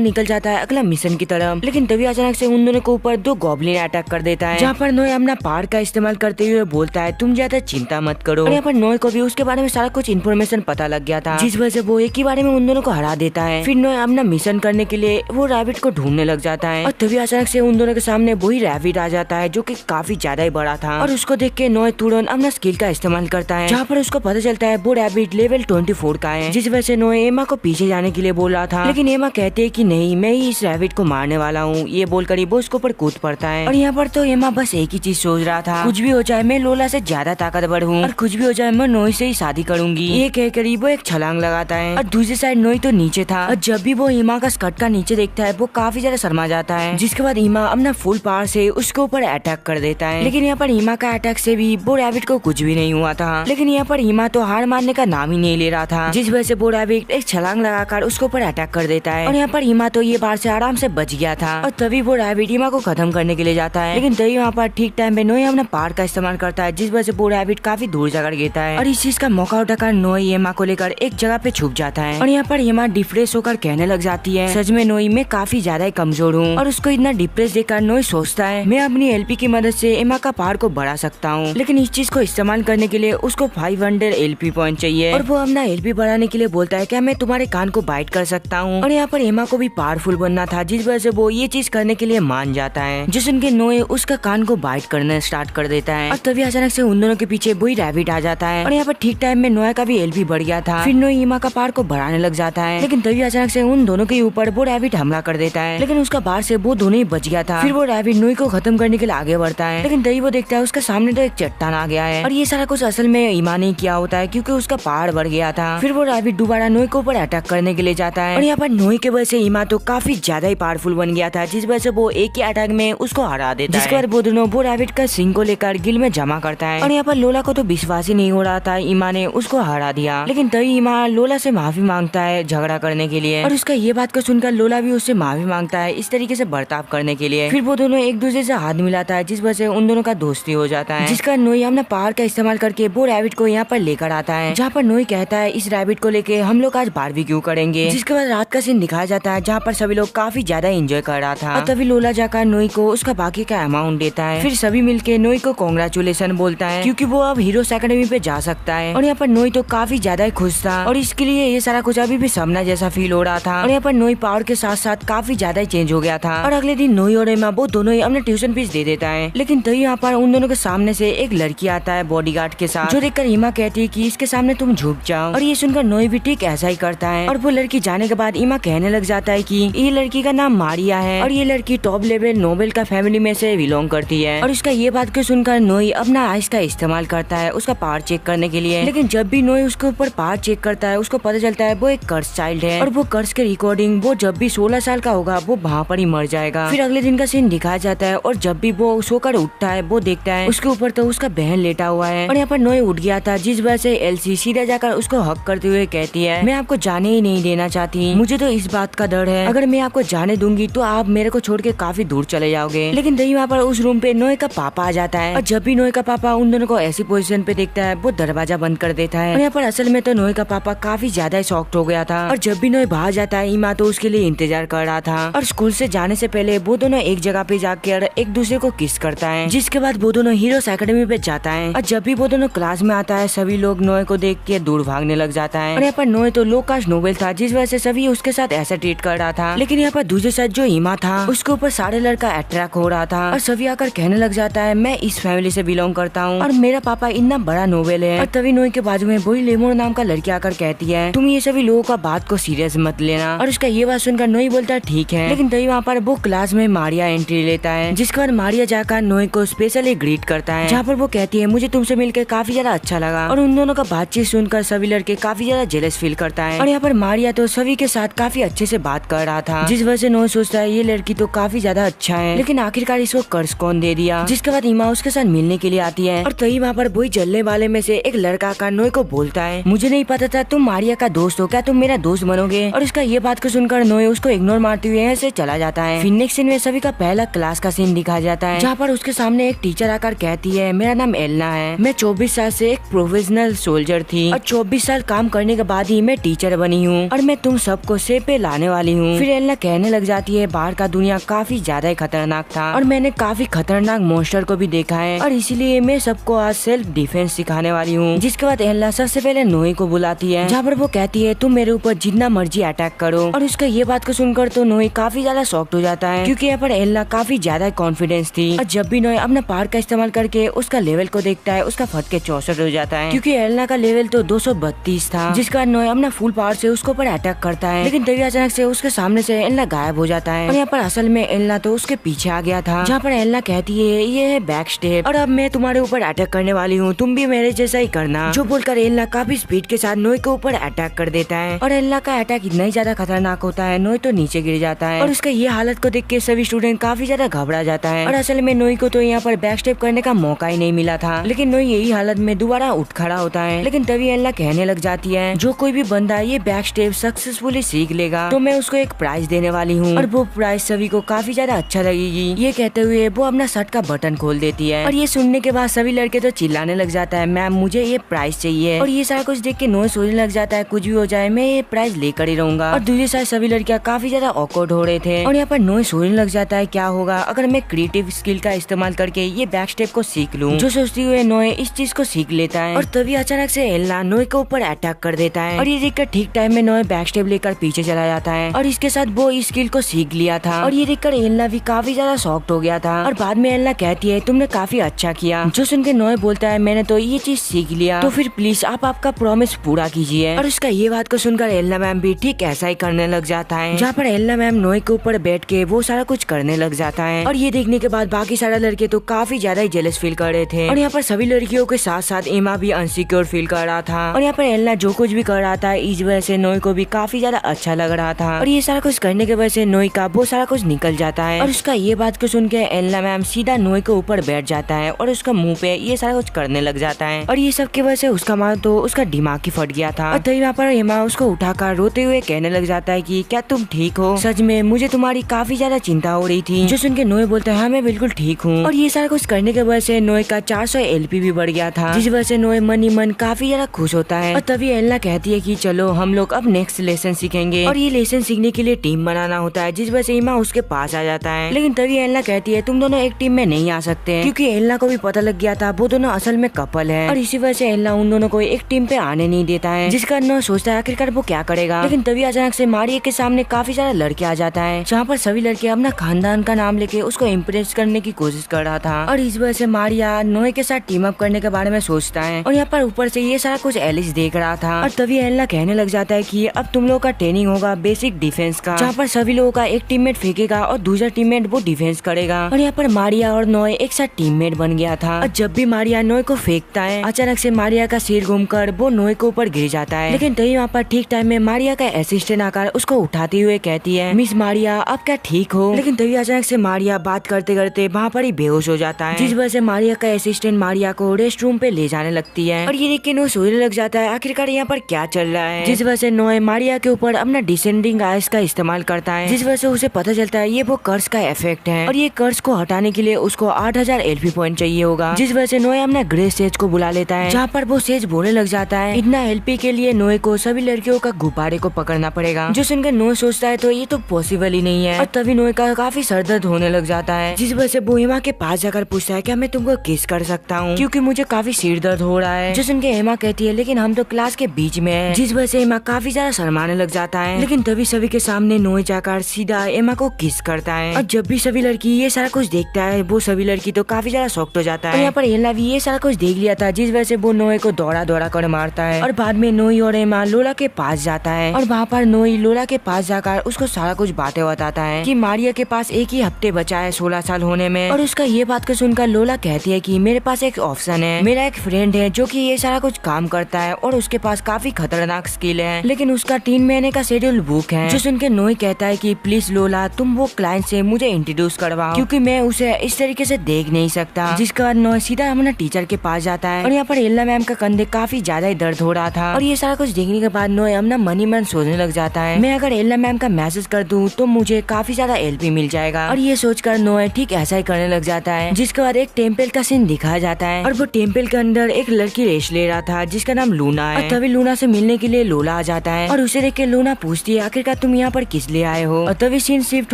निकल जाता है अगला मिशन की तरफ। लेकिन तभी अचानक से उन दोनों के ऊपर दो गॉब्लिन अटैक कर देता है, जहाँ पर नोए अपना पावर का इस्तेमाल करते हुए बोलता है तुम ज्यादा चिंता मत करो। और यहाँ पर नोए को भी उसके बारे में सारा कुछ इन्फॉर्मेशन पता लग गया था, जिस वजह से वो एक ही बारे में उन दोनों को हरा देता है। फिर नोए अपना मिशन करने के लिए वो रैबिट को ढूंढने लग जाता है, और तभी अचानक से उन दोनों के सामने वही रैबिट आ जाता है जो कि काफी ज्यादा ही बड़ा था। और उसको देख के नोए तुरंत अपना स्किल का इस्तेमाल करता है, जहाँ पर उसको पता चलता है वो रैबिट लेवल 24 का है, जिस वजह से नोए एमा को पीछे जाने के लिए बोल रहा था। लेकिन एमा कहते है कि नहीं, मैं ही इस रैबिट को मारने वाला हूँ। ये बोलकर वो उसके ऊपर कूद पड़ता है। और यहाँ पर तो एमा बस एक ही चीज सोच रहा था, कुछ भी हो जाए मैं लोला से ज्यादा ताकतवर हूँ, और कुछ भी हो जाए मैं नोए से ही शादी करूंगी। ये कहकर वो एक छलांग लगाता है, और दूसरी साइड नोए तो नीचे था। और जब भी वो एमा का स्कर्ट का नीचे देखता है वो काफी ज्यादा शर्मा जाता है, जिसके बाद एमा अपना फुल पावर से उसके ऊपर अटैक कर देता है। लेकिन यहाँ पर एमा का अटैक से भी वो रैबिट को कुछ भी नहीं हुआ था। लेकिन यहाँ पर एमा तो हार मानने का नाम ही नहीं ले रहा था, जिस वजह से वो रैबिट एक छलांग लगाकर उसके ऊपर अटैक कर देता है। और यहाँ पर एमा तो ये बार से आराम से बच गया था, और तभी वो रैबिट एमा को खत्म करने के लिए जाता है। लेकिन तभी वहाँ पर ठीक टाइम पे नोए अपना पावर का इस्तेमाल करता है, जिस वजह से वो रैबिट काफी दूर जाकर गिरता है। और इस चीज का मौका उठाकर नोए एमा को लेकर एक जगह पे छुप जाता है। और यहाँ पर एमा डिप्रेस होकर कहने लग जाती है सच में नोए मैं काफी ज्यादा कमजोर हूँ। और उसको इतना डिप्रेस देखकर नोए सोचता है मैं अपनी एलपी की मदद से एमा का पावर को बढ़ा सकता हूँ। लेकिन इस चीज को इस्तेमाल करने के लिए उसको 500 एलपी पॉइंट चाहिए, और वो अपना एलपी बढ़ाने के लिए बोलता है क्या मैं तुम्हारे कान को बाइट कर सकता हूँ। और यहाँ पर एमा को भी पावरफुल बनना था, जिस वजह से वो ये चीज करने के लिए मान जाता है, जिस उनके नोए उसका कान को बाइट करना स्टार्ट कर देता है। और तभी अचानक से उन दोनों के पीछे वही रैबिट आ जाता है, और यहाँ पर ठीक टाइम में नोए का भी एलपी बढ़ गया था। फिर नोए एमा का पावर को बढ़ाने लग जाता है, लेकिन तभी अचानक से उन दोनों के ऊपर वो रैबिट हमला कर देता है। लेकिन उसका बाहर से वो दोनों ही बच गया था। फिर वो रैबिट नोए को खत्म करने के लिए आगे बढ़ता है, लेकिन तभी वो देखता है उसके सामने तो एक चट्टान आ गया है। और ये सारा कुछ असल में एमा ने किया होता है, क्योंकि उसका पावर बढ़ गया था। फिर वो रैबिट दोबारा नोए के ऊपर अटैक करने के लिए जाता है, और यहाँ पर नोए के वजह से एमा तो काफी ज्यादा ही पावरफुल बन गया था, जिस वजह से वो एक ही अटैक में उसको हरा देता है। जिसके बाद वो दोनों वो रैबिट का सिंग को लेकर गिल में जमा करता है। और यहाँ पर लोला को तो विश्वास ही नहीं हो रहा था एमा ने उसको हरा दिया। लेकिन तभी एमा लोला से माफी मांगता है झगड़ा करने के लिए, और उसका ये बात को सुनकर लोला भी उससे माफी मांगता है इस तरीके से बर्ताव करने के लिए। फिर वो दोनों एक दूसरे से हाथ मिलाता है, जिस वजह से उन दोनों का दोस्ती हो जाता है। जिसका नोए अपना पावर का इस्तेमाल करके वो रैबिट को यहाँ पर लेकर आता है, जहाँ पर नोए कहता है इस रैबिट को लेके हम लोग आज बारबेक्यू करेंगे। जिसके बाद रात का सीन दिखाया जाता है, जहाँ पर सभी लोग काफी ज्यादा एंजॉय कर रहा था। और तभी लोला जाकर नोए को उसका बाकी का अमाउंट देता है। फिर सभी मिलके नोए को कांग्रेचुलेशन बोलता है, क्योंकि वो अब हीरोज एकेडमी पे जा सकता है। और यहाँ पर नोए तो काफी ज्यादा खुश था, और इसके लिए ये सारा कुछ अभी भी सपना जैसा फील हो रहा था। और यहाँ पर नोए पावर के साथ साथ काफी ज्यादा चेंज हो गया था। और अगले दिन नोए और एमा वो दोनों ही अपने ट्यूशन फीस दे देता है। लेकिन तभी यहाँ पर उन दोनों के सामने से एक लड़की आता है बॉडीगार्ड के साथ, जो देखकर एमा कहती है कि इसके सामने तुम झुक जाओ। और ये सुनकर नोए भी ठीक ऐसा ही करता है। और वो लड़की जाने के बाद एमा कहने लग जाता है कि ये लड़की का नाम मारिया है, और ये लड़की टॉप लेवल नोबेल का फैमिली में से बिलोंग करती है। और उसका ये बात को सुनकर नोए अपना आइस का इस्तेमाल करता है उसका पावर चेक करने के लिए। लेकिन जब भी नोए उसके ऊपर पावर चेक करता है, उसको पता चलता है वो एक कर्स चाइल्ड है, और वो कर्स के रिकॉर्डिंग वो जब भी 16 साल का होगा वो वहाँ पर ही मर जाएगा। फिर अगले दिन का सीन दिखाया जाता है, और जब भी वो सोकर उठता है वो देखता है उसके ऊपर तो उसका बहन लेटा हुआ है। और यहाँ पर नोए उठ गया था, जिस वजह से एलसी सीधा जाकर उसको हक करते हुए कहती है मैं आपको जाने ही नहीं देना चाहती, मुझे तो इस बात का डर है अगर मैं आपको जाने दूंगी तो आप मेरे को छोड़ के काफी दूर चले जाओगे। लेकिन तभी वहाँ पर उस रूम पे नोए का पापा आ जाता है, और जब भी नोए का पापा उन दोनों को ऐसी पोजीशन पे देखता है वो दरवाजा बंद कर देता है। और यहाँ पर असल में तो नोए का पापा काफी ज्यादा शॉक्ड हो गया था, और जब भी नोए बाहर जाता है एमा तो उसके लिए इंतजार कर रहा था। और स्कूल से जाने से पहले वो दोनों एक जगह पे जाकर एक दूसरे को किस करता है, जिसके बाद वो दोनों हीरोज एकेडमी पे जाता है। और जब भी वो दोनों क्लास में आता है सभी लोग नोए को देख के दूर भागने लग जाता है। और यहाँ पर नोए तो लो कास्ट नोबेल था, जिस वजह से सभी उसके साथ ऐसा ट्रीट कर रहा था। लेकिन यहाँ पर दूसरे साथ जो एमा था उसके ऊपर सारे लड़का अट्रैक्ट हो रहा था, और सभी आकर कहने लग जाता है मैं इस फैमिली से बिलोंग करता हूँ, और मेरा पापा इतना बड़ा नोबेल है। और तभी नोए के बाजू में वही लेमोन नाम का लड़की आकर कहती है तुम ये सभी लोगों का बात को सीरियस मत लेना। और उसका ये बात सुनकर नोए बोलता है ठीक है। लेकिन तभी वहाँ पर वो क्लास में मारिया एंट्री लेता है, जिसके बाद मारिया जाकर नोए को स्पेशली ग्रीट करता है, जहाँ पर वो कहती है मुझे तुमसे मिलकर काफी ज्यादा अच्छा लगा। और उन दोनों का बातचीत सुनकर सभी लड़के काफी ज्यादा जेलस फील करता है। और यहाँ पर मारिया तो सभी के साथ काफी अच्छे से बात कर रहा था, जिस वजह से नोए सोचता है ये लड़की तो काफी ज्यादा अच्छा है, लेकिन आखिरकार इसको कर्ज कौन दे दिया। जिसके बाद एमा उसके साथ मिलने के लिए आती है, और तभी वहाँ पर वही जलने वाले में से एक लड़का आकर नोए को बोलता है मुझे नहीं पता था तुम मारिया का दोस्त हो, क्या तुम मेरा दोस्त बनोगे। और उसका ये बात को सुनकर नोए उसको इग्नोर मारते हुए यहाँ से चला जाता है। फिर नेक्स्ट सीन में सभी का पहला क्लास का सीन दिखाया जाता है, जहाँ पर उसके सामने एक टीचर आकर कहती है मेरा नाम एलना है, मैं 24 साल से एक प्रोफेशनल सोल्जर थी, और 24 साल काम करने के बाद ही मैं टीचर बनी बनी हूँ और मैं तुम सबको सेब पे लाने वाली हूँ। फिर एलना कहने लग जाती है बाहर का दुनिया काफी ज्यादा ही खतरनाक था और मैंने काफी खतरनाक मॉन्स्टर को भी देखा है और इसीलिए मैं सबको आज सेल्फ डिफेंस सिखाने वाली हूँ। जिसके बाद एलना सबसे पहले नोई को बुलाती है, जहाँ पर वो कहती है तुम मेरे ऊपर जितना मर्जी अटैक करो। और उसका ये बात को सुनकर तो नोई काफी ज्यादा शॉक्ड हो जाता है, क्योंकि यहाँ पर एलना काफी ज्यादा कॉन्फिडेंस थी। और जब भी नोई अपना पावर का इस्तेमाल करके उसका लेवल को देखता है, उसका फटके 64 हो जाता है, क्योंकि एलना का लेवल तो 232 था। जिसके बाद नोई अपना फुल पावर से उसके ऊपर अटैक करता है, लेकिन तभी अचानक से उसके सामने से एलना गायब हो जाता है। और यहाँ पर असल में एलना तो उसके पीछे आ गया था, जहाँ पर एलना कहती है ये है बैक स्टेप और अब मैं तुम्हारे ऊपर अटैक करने वाली हूँ, तुम भी मेरे जैसा ही करना। जो बोलकर एलना काफी स्पीड के साथ नोई के ऊपर अटैक कर देता है और एलना का अटैक इतना ही ज्यादा खतरनाक होता है, नोई तो नीचे गिर जाता है। और उसका ये हालत को देख के सभी स्टूडेंट काफी ज्यादा घबरा जाता है। और असल में नोई को तो यहाँ पर बैक स्टेप करने का मौका ही नहीं मिला था, लेकिन नोई यही हालत में दोबारा उठ खड़ा होता है। लेकिन तभी एलना कहने लग जाती है जो कोई भी बंदा ये बैक स्टेप सक्सेसफुली सीख लेगा तो मैं उसको एक प्राइज देने वाली हूँ और वो प्राइज सभी को काफी ज्यादा अच्छा लगेगी। ये कहते हुए वो अपना शर्ट का बटन खोल देती है और ये सुनने के बाद सभी लड़के तो चिल्लाने लग जाता है मैम मुझे ये प्राइज चाहिए। और ये सारा कुछ देख के नोई सोचने लग जाता है कुछ भी हो जाए मैं ये प्राइज लेकर ही रहूंगा। और दूसरी साइड सभी लड़कियां काफी ज्यादा ऑकवर्ड हो रहे थे और यहाँ पर नोई सोचने लग जाता है क्या होगा अगर मैं क्रिएटिव स्किल का इस्तेमाल करके ये बैक स्टेप को सीख लूं। जो सोचती हुए नोई इस चीज को सीख लेता है और तभी अचानक से एलना नोई के ऊपर अटैक कर देता है और ये देखकर ठीक टाइम में नोई बैक स्टेप लेकर पीछे चला जाता है और इसके साथ वो इस स्किल को सीख लिया था। और ये देखकर एलना भी काफी ज्यादा शॉक्ड हो गया था और बाद में एलना कहती है तुमने काफी अच्छा किया। जो सुन के नोई बोलता है मैंने तो ये चीज सीख लिया तो फिर प्लीज आप आपका प्रॉमिस पूरा कीजिए। और उसका ये बात को सुनकर एलना मैम भी ठीक ऐसा ही करने लग जाता है, जहाँ पर एलना मैम नोई के ऊपर बैठ के वो सारा कुछ करने लग जाता है। और ये देखने के बाद बाकी सारे लड़के तो काफी ज्यादा ही जेलस फील कर रहे थे और यहाँ पर सभी लड़कियों के साथ साथ एमा भी अनसिक्योर फील कर रहा था। और यहाँ पर एलना जो कुछ भी कर रहा था इस वजह से नोई को भी काफी ज्यादा अच्छा लग रहा था और ये सारा कुछ करने के वजह से नोई का वो सारा कुछ निकल जाता है। और उसका ये बात को सुन के एलना मैम सीधा नोई के ऊपर बैठ जाता है और उसका मुंह पे ये सारा कुछ करने लग जाता है और ये सब की वजह से उसका माँ तो उसका दिमाग ही फट गया था। और तभी वहाँ पर एमा उसको उठाकर रोते हुए कहने लग जाता है कि क्या तुम ठीक हो? सच में मुझे तुम्हारी काफी ज्यादा चिंता हो रही थी। जो सुन के नोई बोलता है हाँ मैं बिल्कुल ठीक हूँ। और ये सारा कुछ करने के वजह से नोई का 400 LP भी बढ़ गया था, जिस वजह से नोई मन ही मन काफी ज्यादा खुश होता है। और तभी एलना कहती है कि चलो हम लोग अब नेक्स्ट लेसन सीखेंगे और ये लेसन सीखने के लिए टीम बनाना होता है, जिस वजह से एमा उसके पास आ जाता है। लेकिन तभी एलना कहती है तुम दोनों एक टीम में नहीं आ सकते, क्योंकि एलना को भी पता लग गया था वो दोनों असल में कपल है और इसी वजह से एलना उन दोनों को एक टीम पे आने नहीं देता है, जिसका नोई सोचता है आखिरकार वो क्या करेगा। लेकिन तभी अचानक से मारिया के सामने काफी सारा लड़के आ जाता है, जहाँ पर सभी लड़के अपना खानदान का नाम लेके उसको इम्प्रेस करने की कोशिश कर रहा था और इस वजह से मारिया नोई के साथ टीम अप करने के बारे में सोचता है। और यहाँ पर ऊपर से ये सारा कुछ एलिस देख रहा था और तभी एलना कहने लग जाता है कि अब तुम लोगों का ट्रेनिंग होगा बेसिक डिफेंस का, जहाँ पर सभी लोगों का एक टीममेट फेंकेगा और दूसरा टीममेट वो डिफेंस करेगा। और यहाँ पर मारिया और नोई एक साथ टीममेट बन गया था और जब भी मारिया नोई को फेंकता है अचानक से मारिया का सिर घूमकर वो नोई के ऊपर गिर जाता है। लेकिन तभी वहाँ पर ठीक टाइम में मारिया का असिस्टेंट आकर उसको उठाते हुए कहती है मिस मारिया आप क्या ठीक हो? लेकिन तभी अचानक से मारिया बात करते करते वहाँ पर ही बेहोश हो जाता है, जिस वजह से मारिया का असिस्टेंट मारिया को रेस्ट रूम पे ले जाने लगती है। और ये देख के नोई सोचने लग जाता है आखिरकार यहाँ पर क्या चल रहा है, जिस वजह से नोई मारिया के ऊपर अपना डिसेंडिंग आइस का इस्तेमाल करता है, जिस वजह से उसे पता चलता है ये वो कर्स का इफेक्ट है और ये कर्स को हटाने के लिए उसको 8000 LP पॉइंट चाहिए होगा, जिस वजह से नोई अपना ग्रे सेज को बुला लेता है, जहाँ पर वो सेज बोलने लग जाता है इतना LP के लिए नोई को सभी लड़कियों का गुब्बारे को पकड़ना पड़ेगा। जो सुनकर नोई सोचता है तो ये तो पॉसिबल ही नहीं है और तभी नोई का काफी सर दर्द होने लग जाता है, जिस वजह से वो एमा के पास जाकर पूछता है क्या मैं तुमको किस कर सकता हूँ, क्योंकि मुझे काफी सिर दर्द हो रहा है। जो सुनकर एमा कहती है लेकिन हम तो क्लास के बीच में है, जिस वजह से एमा काफी ज्यादा शर्माने लग जाता है। लेकिन तभी सभी के सामने नोई जाकर सीधा एमा को किस करता है और जब भी सभी लड़की ये सारा कुछ देखता है वो सभी लड़की तो काफी ज्यादा शॉक्ड हो जाता है। और यहाँ पर एलना भी ये सारा कुछ देख लिया था, जिस वजह से वो नोई को दौड़ा दौड़ा कर मारता है और बाद में नोई और एमा लोला के पास जाता है और वहाँ पर नोई लोला के पास जाकर उसको सारा कुछ बातें बताता है कि मारिया के पास एक ही हफ्ते बचा है 16 साल होने में। और उसका ये बात को सुनकर लोला कहती है कि मेरे पास एक ऑप्शन है, मेरा एक फ्रेंड है जो कि ये सारा कुछ काम करता है और उसके पास काफी खतरनाक स्किल है, लेकिन उसका 3 महीने का शेड्यूल बुक है। जो सुनकर नोई कहता है कि प्लीज लोला तुम वो क्लाइंट से मुझे इंट्रोड्यूस करवाओ, क्योंकि मैं उसे इस तरीके से देख नहीं सकता। जिसके बाद नोई सीधा अपने टीचर के पास जाता है और यहाँ पर एलना मैम का कंधे काफी ज्यादा ही दर्द हो रहा था और ये सारा कुछ देखने के बाद नोई अपना मन ही मन सोचने लग जाता है मैं अगर एलना मैम का मैसेज कर दूं तो मुझे काफी ज्यादा LP मिल जाएगा। और ये सोचकर नोई ठीक ऐसा ही करने लग जाता है। जिसके बाद एक टेम्पल का सीन दिखाया जाता है और वो टेम्पल के अंदर एक लड़की रेस्ट ले रहा था जिसका नाम लूना है। और तभी लूना से मिलने के लिए लोला लूला आ जाता है और उसे देख के लूना पूछती है आखिरकार तुम यहाँ पर किस लिए आए हो। और तभी सीन शिफ्ट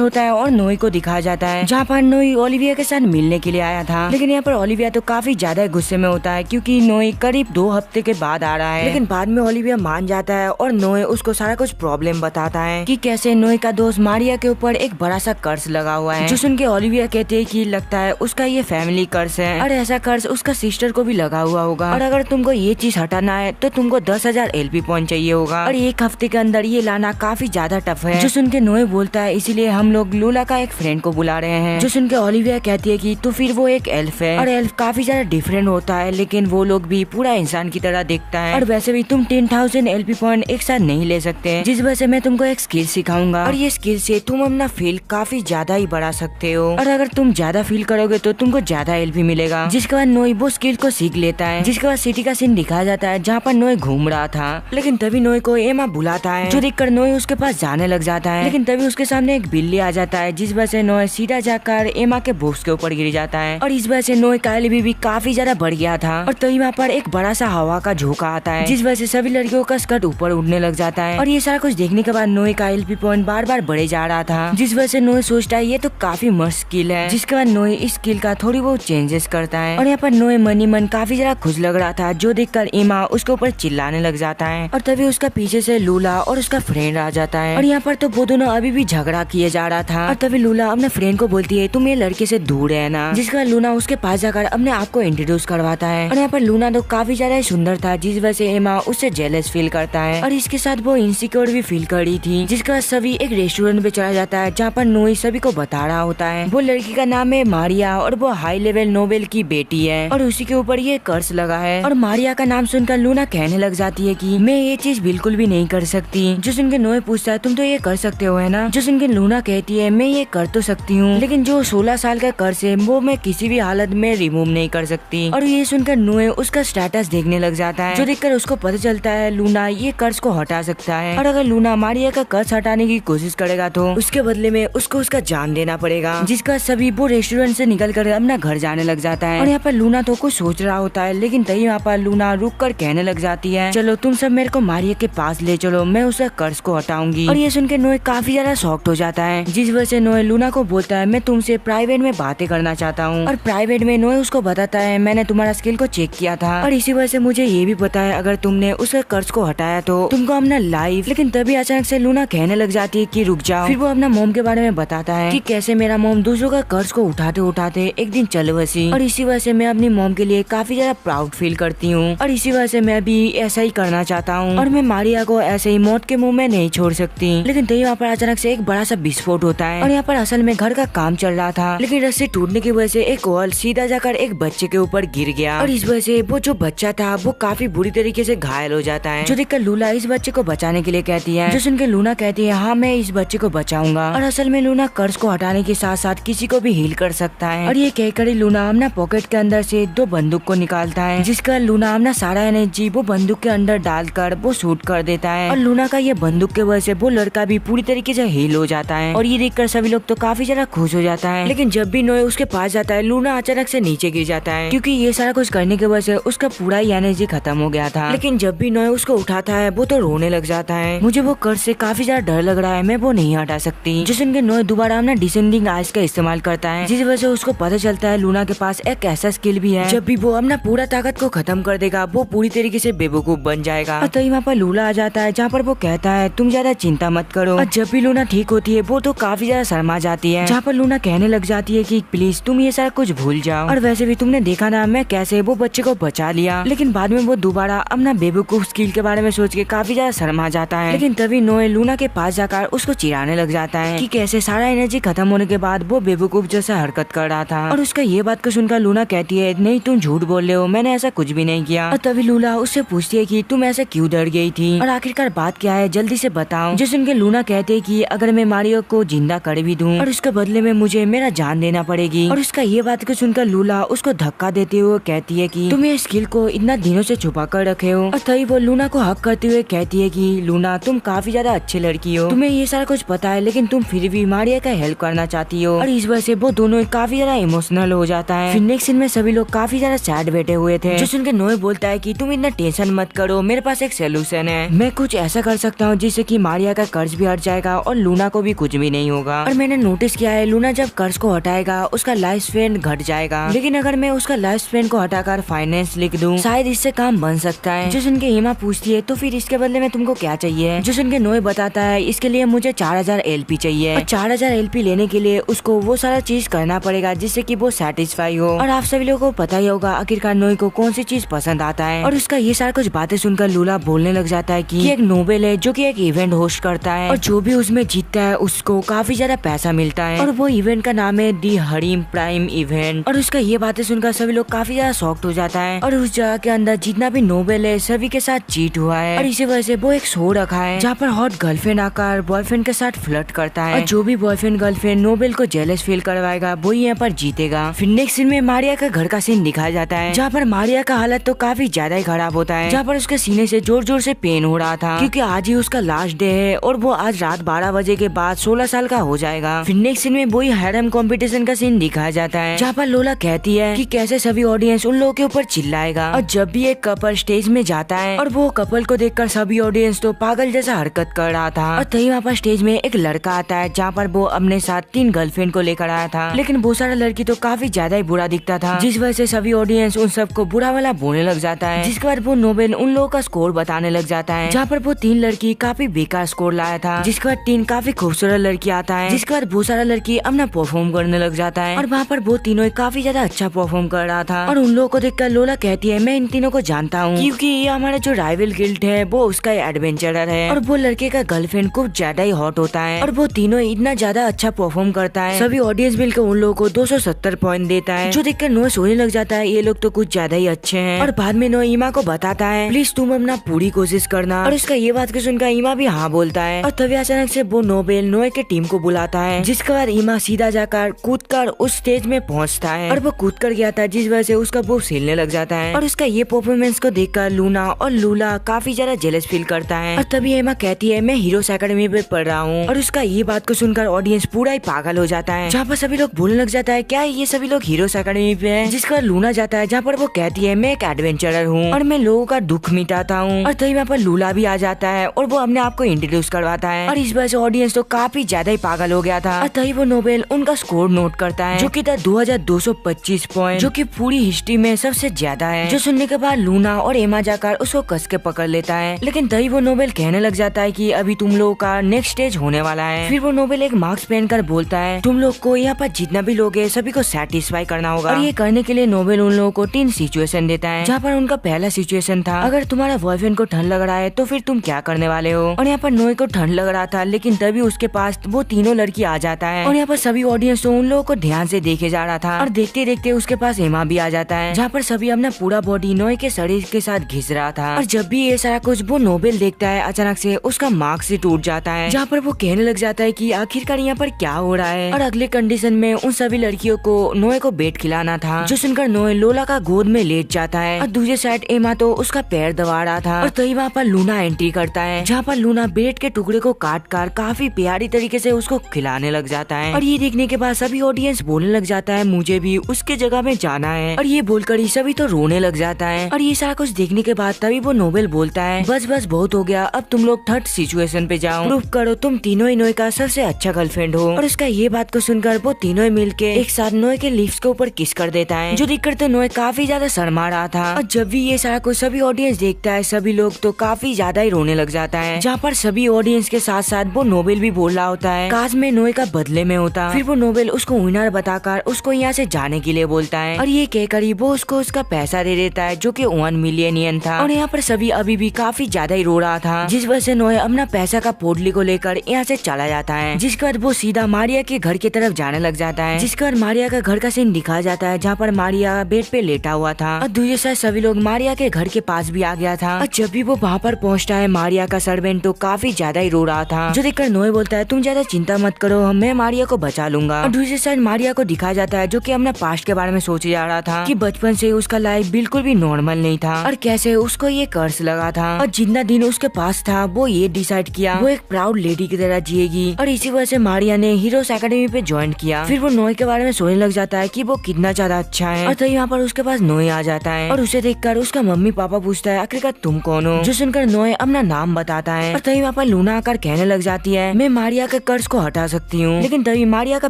होता है और नोई को दिखाया जाता है जहाँ पर नोई ओलिविया के साथ मिलने के लिए आया था। लेकिन यहाँ पर ओलिविया तो काफी ज्यादा गुस्से में होता है क्योंकि नोई करीब 2 हफ्ते के बाद आ रहा है। लेकिन बाद में ओलिविया मान जाता है और नोई उसको सारा कुछ प्रॉब्लम बताता है कि कैसे नोई का दोस्त मारिया के ऊपर एक बड़ा सा कर्ज लगा हुआ है, जो सुन के ओलिविया कहते हैं कि लगता है उसका ये फैमिली कर्ज है और ऐसा कर्ज उसका सिस्टर को भी लगा हुआ होगा और अगर तुमको ये चीज हटाना है तो तुमको 10,000 LP पॉइंट चाहिए होगा और 1 हफ्ते के अंदर ये लाना काफी ज्यादा टफ है। जो सुन के नोए बोलता है इसीलिए हम लोग लूला का एक फ्रेंड को बुला रहे हैं। जो सुन के ओलिविया कहती है कि तो फिर वो एक एल्फ है और एल्फ काफी ज्यादा डिफरेंट होता है लेकिन वो लोग भी पूरा इंसान की तरह दिखता है और वैसे भी तुम 10,000 LP पॉइंट एक साथ नहीं ले सकते, जिस वजह से मैं तुमको एक स्किल सिखाऊंगा और ये स्किल से तुम अपना फील काफी ज्यादा ही बढ़ा सकते हो और अगर तुम ज्यादा फील करोगे तो तुमको ज्यादा LP मिलेगा। जिसके बाद नोई वो स्किल को सीख लेता है। जिसके बाद सिटी का सीन दिखाया जाता है जहाँ पर नोई घूम रहा था। लेकिन तभी नोई को एमा बुलाता है जो देखकर नोई उसके पास जाने लग जाता है। लेकिन तभी उसके सामने एक बिल्ली आ जाता है जिस वजह से नोई सीधा जाकर एमा के बॉक्स के ऊपर गिर जाता है और इस वजह से नोई का LP भी काफी ज्यादा बढ़ गया था। और तभी वहाँ पर एक बड़ा सा हवा का झोंका आता है जिस वजह से सभी लड़कियों का स्कर्ट ऊपर उड़ने लग जाता है और ये सारा कुछ देखने के बाद नोई का LP पॉइंट बार बार बढ़े जा रहा था, जिस वजह से नोई सोचता है ये तो काफी मस्त स्किल है। जिसके बाद नोई इस स्किल का थोड़ी बहुत चेंजेस करता है और यहाँ पर नोई मन ही मन काफी ज्यादा खुश लग रहा था, जो देखकर एमा उसके ऊपर चिल्लाने लग जाता है और तभी उसका पीछे से लूला और उसका फ्रेंड आ जाता है और यहाँ पर तो वो दोनों अभी भी झगड़ा किए जा रहा था। और तभी लूला अपने फ्रेंड को बोलती है तुम ये लड़के से दूर रहना, जिसके बाद लूना उसके पास जाकर अपने आप को इंट्रोड्यूस करवाता है और यहाँ पर लूना तो काफी ज्यादा सुंदर था जिस वजह से एमा उससे जेलस फील करता है और इसके साथ वो इनसिक्योर भी फील कर रही थी। जिसके बाद सभी एक रेस्टोरेंट पे चला जाता है जहाँ पर नोई सभी को बता रहा होता है वो लड़की का नाम है मारिया और वो हाई लेवल नोबेल की बेटी है और उसी के ऊपर ये कर्ज लगा है। और मारिया का नाम सुनकर लूना कहने लग जाती है कि मैं ये चीज बिल्कुल भी नहीं कर सकती। जो सुनकर नोए पूछता है तुम तो ये कर सकते हो है ना। जो सुनकर लूना कहती है मैं ये कर तो सकती हूँ लेकिन जो 16 साल का कर्ज है वो मैं किसी भी हालत में रिमूव नहीं कर सकती। और ये सुनकर नोए उसका स्टेटस देखने लग जाता है जो देखकर उसको पता चलता है लूना ये कर्ज को हटा सकता है और अगर लूना मारिया का कर्ज हटाने की कोशिश करेगा तो उसके बदले में उसको उसका जान देना पड़ेगा। जिसका सभी वो रेस्टोरेंट से निकल कर अपना घर जाने लग जाता है और यहाँ पर लूना तो कुछ सोच रहा होता है लेकिन तभी यहाँ पर लूना रुक कर कहने लग जाती है चलो तुम सब मेरे को मारिया के पास ले चलो, मैं उसका कर्ज को हटाऊंगी। और ये सुन के नोए काफी ज्यादा शॉक्ड हो जाता है जिस वजह से नोए लूना को बोलता है मैं तुमसे प्राइवेट में बातें करना चाहता हूँ। और प्राइवेट में नोए उसको बताता है मैंने तुम्हारा स्किल को चेक किया था और इसी वजह से मुझे ये भी पता है अगर तुमने उसका कर्ज को हटाया तो तुमको अपना लाइफ। लेकिन तभी अचानक से लूना कहने लग जाती है कि रुक जाओ। फिर वो अपना मोम के बारे में बताता है कि कैसे मेरा मोम दूसरों का कर्ज को उठाते उठाते एक दिन चल बसी और इसी वजह से मैं अपनी मोम के लिए काफी ज्यादा प्राउड फील करती हूँ और इसी वजह से मैं भी ऐसा ही करना चाहता हूँ और मैं मारिया को ऐसे ही मौत के मुंह में नहीं छोड़ सकती। लेकिन तभी वहाँ पर अचानक से एक बड़ा सा विस्फोट होता है और यहाँ पर असल में घर का काम चल रहा था लेकिन रस्सी टूटने की वजह से एक वॉल सीधा जाकर एक बच्चे के ऊपर गिर गया और इस वजह से वो जो बच्चा था वो काफी बुरी तरीके से घायल हो जाता है। जो देखकर लूला इस बच्चे को बचाने के लिए कहती है जो सुनकर लूना कहती है हाँ मैं इस बच्चे को बचाऊंगा। और असल में लूना कर्ज को हटाने के साथ साथ किसी को भी हील कर सकता है और ये कहकर लूना अपना पॉकेट के अंदर से 2 बंदूक को निकालता है जिसका लूना अपना सारा एनर्जी वो बंदूक के अंदर डालकर वो शूट कर देता है और लूना का ये बंदूक के वजह से वो लड़का भी पूरी तरीके से हील हो जाता है और ये देखकर सभी लोग तो काफी ज्यादा खुश हो जाता है। लेकिन जब भी नोए उसके पास जाता है लूना अचानक से नीचे गिर जाता है क्योंकि ये सारा कुछ करने की वजह से उसका पूरा ही एनर्जी खत्म हो गया था। लेकिन जब भी नोए उसको उठाता है वो तो रोने लग जाता है मुझे वो कर्ज से काफी ज्यादा डर लग रहा है, मैं वो नहीं हटा सकती। जिस उनके नोए दोबारा अपना डिसेंडिंग आइस का इस्तेमाल करता है जिस वजह से उसको पता चलता है लूना के पास एक ऐसा स्किल भी है जब भी वो अपना पूरा ताकत को खत्म कर देगा वो पूरी तरीके से बेवकूफ बन जाएगा। और तभी वहाँ पर लूला आ जाता है जहाँ पर वो कहता है तुम ज्यादा चिंता मत करो। और जब भी लूना ठीक होती है वो तो काफी ज्यादा शर्मा जाती है जहाँ पर लूना कहने लग जाती है कि प्लीज तुम ये सारा कुछ भूल जाओ और वैसे भी तुमने देखा ना मैं कैसे वो बच्चे को बचा लिया। लेकिन बाद में वो दोबारा अपना बेवकूफ स्किल के बारे में सोच के काफी ज्यादा शर्मा जाता है। लेकिन तभी नोए लूना के पास जाकर उसको चिढ़ाने लग जाता है कि कैसे सारा एनर्जी खत्म होने के बाद वो बेवकूफ जैसा हरकत कर रहा था। और उसका ये बात को सुनकर लूना कहती है नहीं तुम झूठ बोल रहे हो, मैंने ऐसा कुछ भी नहीं किया। और तभी लूला उससे पूछती है कि तुम ऐसे क्यों डर गई थी और आखिरकार बात क्या है जल्दी से बताओ। जो सुनकर लूना कहते है कि अगर मैं मारियो को जिंदा कर भी दूं और उसके बदले में मुझे मेरा जान देना पड़ेगी। और उसका ये बात को सुनकर लूला उसको धक्का देते हुए कहती है कि तुम ये स्किल को इतना दिनों से छुपा कर रखे हो। और तभी वो लूना को हक करते हुए कहती है कि लूना तुम काफी ज्यादा अच्छी लड़की हो, तुम्हें ये सारा कुछ पता है लेकिन तुम फिर भी मारिया का हेल्प करना चाहती हो। और इस वजह से वो दोनों काफी ज्यादा इमोशनल हो जाता है। फिर नेक्स्ट सीन में सभी लोग काफी ज्यादा सैड बैठे हुए थे। जो सुनकर नोए बोलता है कि तुम इतना टेंशन मत करो, मेरे पास एक सोल्यूशन सोल्यूशन है। मैं कुछ ऐसा कर सकता हूँ जिससे कि मारिया का कर्ज भी हट जाएगा और लूना को भी कुछ भी नहीं होगा। और मैंने नोटिस किया है लूना जब कर्ज को हटाएगा उसका लाइफ स्पैन घट जाएगा, लेकिन अगर मैं उसका लाइफ स्पैन को हटाकर फाइनेंस लिख दूं शायद इससे काम बन सकता है। जो सुन के हिमा पूछती है तो फिर इसके बदले में तुमको क्या चाहिए। जो सुन के नोए बताता है इसके लिए मुझे 4000 LP चाहिए और 4000 LP लेने के लिए उसको वो सारा चीज करना पड़ेगा जिससे कि वो सेटिस्फाई हो। और आप सभी लोगों को पता ही होगा आखिरकार नोए को कौन सी चीज पसंद आता है। और उसका ये सारा कुछ बातें सुनकर लूला बोलने लग जाता है कि एक नोबेल है जो कि एक इवेंट होस्ट करता है और जो भी उसमें जीतता है उसको काफी ज्यादा पैसा मिलता है और वो इवेंट का नाम है दी हरीम प्राइम इवेंट। और उसका ये बातें सुनकर सभी लोग काफी ज्यादा शॉक्ड हो जाता है और उस जगह के अंदर जितना भी नोबेल है सभी के साथ चीट हुआ है और इसी वजह से वो एक शो रखा है जहाँ पर हॉट गर्लफ्रेंड आकर बॉयफ्रेंड के साथ फ्लर्ट करता है और जो भी बॉयफ्रेंड गर्लफ्रेंड नोबेल को जेलस फील करवाएगा वो यहाँ पर जीतेगा। फिर नेक्स्ट सीन में मारिया का घर का सीन दिखाया जाता है जहाँ पर मारिया का हालत तो काफी ज्यादा ही खराब होता है, जहाँ पर उसके सीने से जोर जोर से पेन हो रहा था क्योंकि आज ही उसका लास्ट डे है और वो आज रात 12 बजे के बाद 16 साल का हो जाएगा। फिर नेक्स्ट सीन में वही हैरम कंपटीशन का सीन दिखाया जाता है जहाँ पर लोला कहती है कि कैसे सभी ऑडियंस उन लोगों के ऊपर चिल्लाएगा और जब भी एक कपल स्टेज में जाता है और वो कपल को देखकर सभी ऑडियंस तो पागल जैसा हरकत कर रहा था। और तभी वहाँ पर स्टेज में एक लड़का आता है जहाँ पर वो अपने साथ 3 गर्लफ्रेंड को लेकर आया था, लेकिन वो सारा लड़की तो काफी ज्यादा ही बुरा दिखता था जिस वजह से सभी ऑडियंस उन सबको बुरा वाला बोलने लग जाता है। जिसके बाद वो नोबेल उन लोगों का स्कोर बताने लग जाता है जहाँ पर वो 3 लड़की काफी बेकार स्कोर लाया था, जिसके बाद 3 काफी खूबसूरत लड़की आता है, जिसके बाद वो सारा लड़की अपना परफॉर्म करने लग जाता है और वहाँ पर वो तीनों काफी ज्यादा अच्छा परफॉर्म कर रहा था। और उन लोगों को देखकर लोला कहती है मैं इन तीनों को जानता हूँ क्योंकि ये हमारा जो राइवल गिल्ड है वो उसका एडवेंचरर है और वो लड़के का गर्लफ्रेंड कुछ ज्यादा ही हॉट होता है और वो तीनों इतना ज्यादा अच्छा परफॉर्म करता है सभी ऑडियंस मिलकर उन लोगों को 270 पॉइंट देता है, जो देखकर नो सोचने लग जाता है ये लोग तो कुछ ज्यादा ही अच्छे हैं। और बाद में नो ईमा को बताता है प्लीज तुम अपना पूरी कोशिश करना और उसका ये बात को सुनकर ईमा भी हाँ बोलता है। और तभी अचानक से वो नोबेल नोए के टीम को बुलाता है जिसके बाद ईमा सीधा जाकर कूदकर उस स्टेज में पहुंचता है और वो कूद कर गया था जिस वजह से उसका वो हिलने लग जाता है। और उसका ये परफॉर्मेंस को देखकर लूना और लूला काफी ज्यादा जेलस फील करता है। और तभी ईमा कहती है मैं हीरोज एकेडमी पे पढ़ रहा हूँ और उसका ये बात को सुनकर ऑडियंस पूरा ही पागल हो जाता है जहाँ पर सभी लोग बोलने लग जाता है क्या ये सभी लोग हीरोज एकेडमी पे है। जिसके बाद लूना जाता है जहाँ पर वो कहती है मैं एक एडवेंचरर हूँ और मैं लोगों का दुख मिटाता हूँ। और तभी वहाँ पर लूला भी आ जाता है और वो अपने आप को इंट्रोड्यूस करवाता है और इस वजह से ऑडियंस तो काफी ज्यादा ही पागल हो गया था। और तभी वो नोबेल उनका स्कोर नोट करता है जो कि था 2225 पॉइंट, जो कि पूरी हिस्ट्री में सबसे ज्यादा है। जो सुनने के बाद लूना और एमा जाकर उसको कस के पकड़ लेता है, लेकिन तभी वो नोबेल कहने लग जाता है कि अभी तुम लोगों का नेक्स्ट स्टेज होने वाला है। फिर वो नोबेल एक मास्क पहनकर बोलता है तुम लोग को यहाँ पर जितना भी लोग है सभी को सेटिस्फाई करना होगा। और ये करने के लिए नोबेल उन लोगों को 3 सिचुएशन देता है जहाँ पर उनका पहला सिचुएशन था अगर तुम्हारा बॉयफ्रेंड को ठंड लग रहा है तो फिर तुम क्या करने वाले हो। और यहाँ पर नोए को ठंड लग रहा था लेकिन तभी उसके पास वो तीनों लड़की आ जाता है और यहाँ पर सभी ऑडियंस तो उन लोगों को ध्यान से देखे जा रहा था और देखते देखते उसके पास एमा भी आ जाता है जहाँ पर सभी अपना पूरा बॉडी नोए के शरीर के साथ घिस रहा था। और जब भी ये सारा कुछ वो नोबेल देखता है अचानक से उसका मार्क्स से टूट जाता है जहाँ पर वो कहने लग जाता है कि आखिरकार यहाँ पर क्या हो रहा है। और अगले कंडीशन में उन सभी लड़कियों को नोए को बेट खिलाना था, जो सुनकर नोए लोला का गोद में लेट जाता है और दूसरी साइड एमा तो उसका पैर दबा रहा था। और तभी वहाँ पर लूना एंट्री करता है जहाँ पर लूना ब्रेड के टुकड़े को काट कर काफी प्यारी तरीके से उसको खिलाने लग जाता है। और ये देखने के बाद सभी ऑडियंस बोलने लग जाता है मुझे भी उसके जगह में जाना है। और ये बोलकर ही सभी तो रोने लग जाता है। और ये सारा कुछ देखने के बाद तभी वो नोबेल बोलता है बस बस बहुत हो गया, अब तुम लोग थर्ड सिचुएशन पे जाओ, प्रूफ करो तुम तीनों ही नोए का सबसे अच्छा गर्लफ्रेंड हो। और उसका ये बात को सुनकर वो तीनों ही मिलके एक साथ नोए के लिप्स के ऊपर किस कर देता है, जो देखकर तो नोए काफी ज्यादा शर्मा रहा था। और जब भी ये सारा कुछ सभी ऑडियंस देखता है सभी लोग तो काफी ज्यादा ही रोने लग जाता है, जहाँ पर सभी ऑडियंस के साथ साथ वो नोबेल भी बोल रहा होता है काश में नोए का बदले में होता। फिर वो नोबेल उसको विनर बताकर उसको यहाँ से जाने के लिए बोलता है और ये कहकर ही वो उसको उसका पैसा दे देता है जो कि 1 मिलियन येन था। और यहाँ पर सभी अभी भी काफी ज्यादा ही रो रहा था, जिस वजह से नोए अपना पैसा का पोटली को लेकर यहाँ से चला जाता है, जिसके बाद वो सीधा मारिया के घर की तरफ जाने लग जाता है। जिसके बाद मारिया का घर का सीन दिखाया जाता है जहाँ पर मारिया बेड पे लेटा हुआ था और दूसरे साइड सभी लोग मारिया के घर के पास भी आ गया था। और जब भी वो वहाँ पर पहुँचता है मारिया का सर्वेंट तो काफी ज्यादा ही रो रहा था, जो देखकर नोए बोलता है तुम ज्यादा चिंता मत करो, मैं मारिया को बचा लूंगा। और दूसरी साइड मारिया को दिखाया जाता है जो कि अपना पास्ट के बारे में सोचे जा रहा था कि बचपन से उसका लाइफ बिल्कुल भी नॉर्मल नहीं था और कैसे उसको ये कर्ज लगा था और जितना दिन उसके पास था वो ये डिसाइड किया वो एक प्राउड लेडी की तरह जिएगी। और इसी वजह से मारिया ने हीरोज एकेडमी पे ज्वाइन किया। फिर वो नोए के बारे में सोचने लग जाता है कि वो कितना ज्यादा अच्छा है। और तो यहाँ पर उसके पास नोए आ जाता है और उसे देखकर उसका मम्मी पापा पूछता है आखिरकार तुम कौन हो, जो सुनकर नोए अपना नाम बताता है और तभी वहाँ पर लूना आकर कहने लग जाती है मैं मारिया के कर्ज को हटा सकती हूँ। लेकिन तभी मारिया का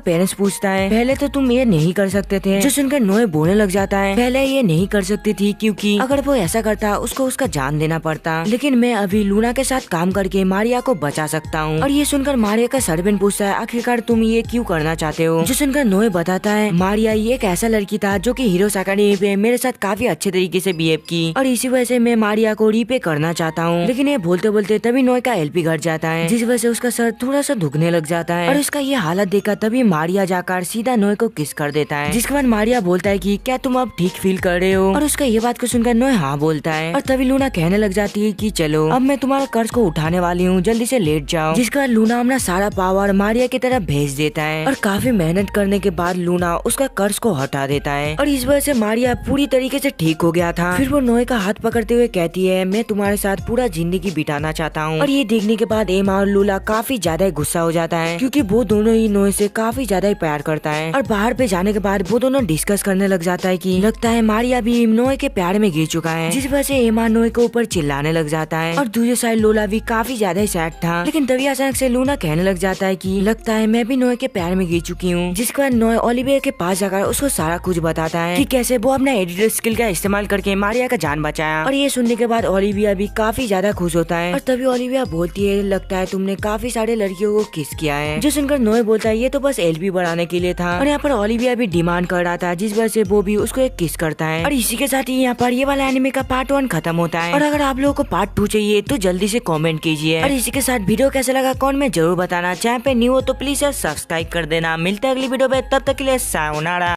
पेरेंट्स पूछता है पहले तो तुम ये नहीं कर सकते थे। जो सुनकर नोए बोलने लग जाता है पहले ये नहीं कर सकती थी क्योंकि अगर वो ऐसा करता उसको उसका जान देना पड़ता, लेकिन मैं अभी लूना के साथ काम करके मारिया को बचा सकता हूँ। और ये सुनकर मारिया का सर्वेंट पूछता है आखिरकार तुम ये क्यों करना चाहते हो। जो सुनकर नोए बताता है मारिया ये एक ऐसा लड़की था जो कि हीरोज अकेडमी पे मेरे साथ काफी अच्छे तरीके से बिहेव की और इसी वजह से मैं मारिया को रीपे करना चाहता हूँ। लेकिन ये बोलते बोलते तभी नोए का एलपी घट जाता है जिस वजह से उसका सर थोड़ा सा दुखने लग जाता है और उसका ये हालत देखकर तभी मारिया जाकर सीधा नोए को किस कर देता है। जिसके बाद मारिया बोलता है कि क्या तुम अब ठीक फील कर रहे हो और उसका ये बात को सुनकर नोए हाँ बोलता है और तभी लूना कहने लग जाती है कि चलो अब मैं तुम्हारा कर्ज को उठाने वाली हूँ, जल्दी से लेट जाओ। जिसके बाद लूना अपना सारा पावर मारिया की तरफ भेज देता है और काफी मेहनत करने के बाद लूना उसका कर्ज को हटा देता है और इस वजह से मारिया पूरी तरीके से ठीक हो गया था। फिर वो नोए का हाथ पकड़ते हुए कहती है मैं तुम्हारे साथ पूरा जिंदगी बिताना चाहता हूँ। और ये देखने के बाद एमा और लूला काफी ज्यादा गुस्सा हो जाता है क्योंकि वो दोनों ही नोए से काफी ज्यादा प्यार करता है। और बाहर पे जाने के बाद वो दोनों डिस्कस करने लग जाता है कि लगता है मारिया भी नोए के प्यार में गिर चुका है। जिस वजह से एमा नोए के ऊपर चिल्लाने लग जाता है और दूसरी साइड लोला भी काफी ज्यादा सैड था। लेकिन तभी अचानक से लूना कहने लग जाता है कि लगता है मैं भी नोए के प्यार में गिर चुकी हूँ। जिसके बाद नोए ओलिविया के पास जाकर उसको सारा कुछ बताता है कि कैसे वो अपना एडिटर स्किल का इस्तेमाल करके मारिया का जान बचाया। और ये सुनने के बाद ओलिविया भी काफी ज्यादा खुश होता है और तभी ओलिविया बोलती है लगता है तुमने काफी सारे लड़कियों को किस किया है। जो सुनकर नोए बोलता है ये तो बस एलपी बढ़ाने के लिए था। और यहाँ पर ओलिविया भी डिमांड कर रहा था जिस वजह से वो भी उसको एक किस करता है। और इसी के साथ ही यहाँ पर ये वाला एनिमे का पार्ट 1 खत्म होता है। और अगर आप लोगों को पार्ट 2 चाहिए तो जल्दी से कमेंट कीजिए। और इसी के साथ वीडियो कैसा लगा कमेंट में जरूर बताना। चैनल पे न्यू हो तो प्लीज सब्सक्राइब कर देना। मिलते हैं अगली वीडियो में, तब तक के लिए सायोनारा।